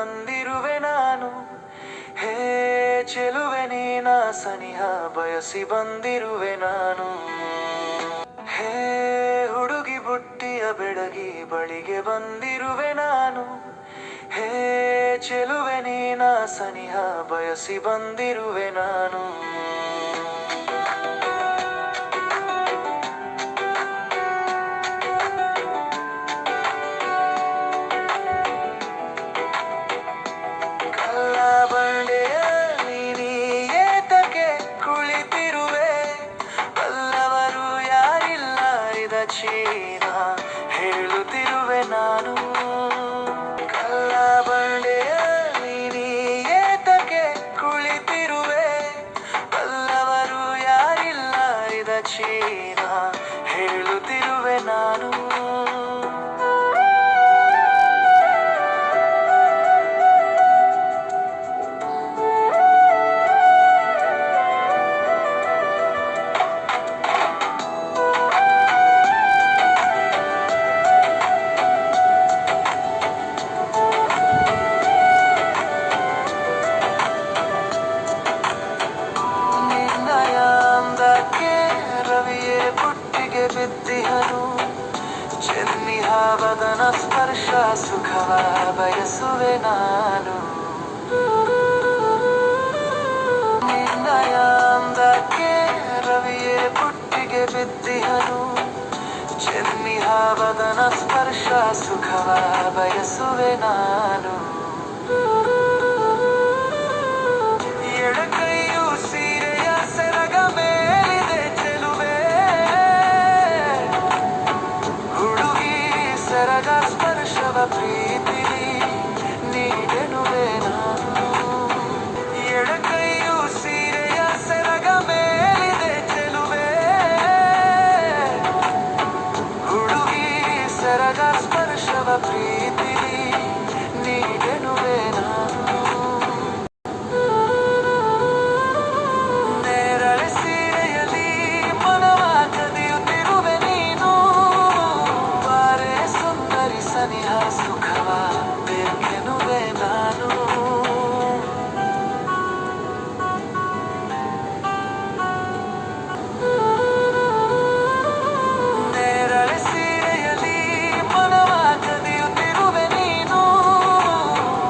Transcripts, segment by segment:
ಬಂದಿರುವೆ ನಾನು. ಹೇ ಚೆಲುವೆ ನೀನ ಸನಿಹ ಬಯಸಿ ಬಂದಿರುವೆ ನಾನು. ಹೇ ಹುಡುಗಿ ಬುಟ್ಟಿಯ ಬೆಡಗಿ ಬಳಿಗೆ ಬಂದಿರುವೆ ನಾನು. ಹೇ ಚೆಲುವೆ ನೀನ ಸನಿಹ ಬಯಸಿ ಬಂದಿರುವೆ ನಾನು. ಚೀನ ಹೇಳುತ್ತಿರುವೆ ನಾನು. ಕಲ್ಲ ಬಂಡೆಯ ನೀ ಏತಕ್ಕೆ ಕುಳಿತಿರುವೆ, ಬಲ್ಲವರು ಯಾರಿಲ್ಲ ಇದ ಚೀನ ಹೇಳುತ್ತಿರುವೆ ನಾನು. ಬಿದ್ದಿಹನು ಚೆನ್ನಿಹ ವದನ ಸ್ಪರ್ಶ ಸುಖವ ಬಯಸುವೆ ನಾನು. ನಿನ್ನಯ ಅಂದಕ್ಕೆ ರವಿಯೇ ಪುಟ್ಟಿಗೆ ಬಿದ್ದಿಹನು ಚೆನ್ನಿಹ ವದನ ಸ್ಪರ್ಶ ಸುಖವ ಬಯಸುವೆ ನಾನು. ಎಡಕೈಯು ಸೀರೆಯ ಸೆರಗ ಮೇಲಿದೆ ಚೆಲುವೆ, ಸರಗ ಸ್ಪರ್ಶವ ಪ್ರೀತಿಲಿ ನೀಡೆನುವೆ ನಾನು. ಎಡಕೈಯು ಸೀರೆಯ ಸೆರಗ ಮೇಲಿದೆ ಚೆಲುವೆ, ಹುಡುಗಿ ಸರಗ ಸ್ಪರ್ಶವ ಪ್ರೀತಿಲಿ ನೀಡೆನುವೆ ನಾನು. ನೇರಳೆ ಸೀರೆಯಲ್ಲಿ ಮನವ ಕದಿಯುತ್ತಿರುವೆ ನೀನು, ಬಾರೆ ಸುಂದರಿ ಸನಿಹ ಸುಖವ ಬೇಕೆನುವೆ ನಾನು. ನೇರಳೆ ಸೀರೆಯಲ್ಲಿ ಮನವ ಕದಿಯುತ್ತಿರುವೆ ನೀನು,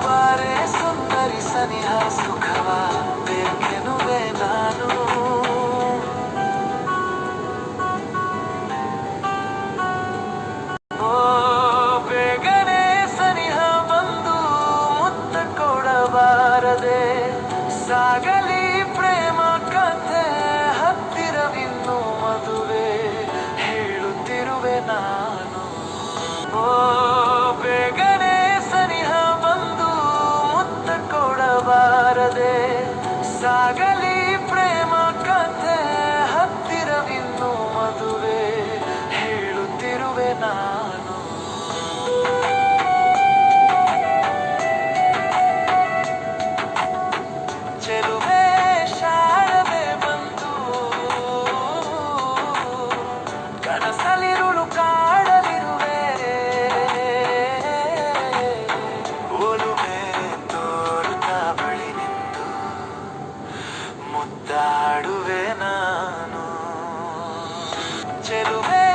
ಬಾರೆ ಸುಂದರಿ ಸನಿಹ ಸುಖವ ಬೇಕೆನುವೆ ನಾನು. ಸಾಗಲಿ ಪ್ರೇಮ ಕಥೆ ಹತ್ತಿರವಿನ್ನು ಮದುವೆ ಹೇಳುತ್ತಿರುವೆ ನಾನು. ಓ ಬೇಗನೆ ಸನಿಹ ಬಂದು ಮುತ್ತ ಕೊಡಬಾರದೆ, ಸಾಗಲಿ ಪ್ರೇಮ ಕಥೆ ಹತ್ತಿರವಿನ್ನು ಮದುವೆ ಹೇಳುತ್ತಿರುವೆ ನಾನು. ಚೆಲುವೆ ಶಾರದೆ ಬಂದು ಕನಸಲಿರುಳು ಕಾಡಲಿರುವೆ, ಒಲುಮೆ ತೋರುತ್ತಾ ಬಳಿ ನಿಂತು ಮುದ್ದಾಡುವೆ ನಾನು. ಚೆಲುವೆ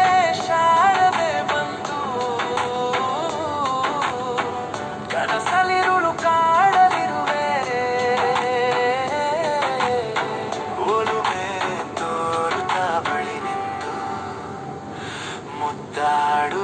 ಶಾರದೆ ಬಂದು ಕನಸಲಿರುಳು ಕಾಡಲಿರುವೆ, ಒಲುಮೆ ತೋರುತ್ತಾ ಬಳಿ ನಿಂತು ಮುದ್ದಾಡು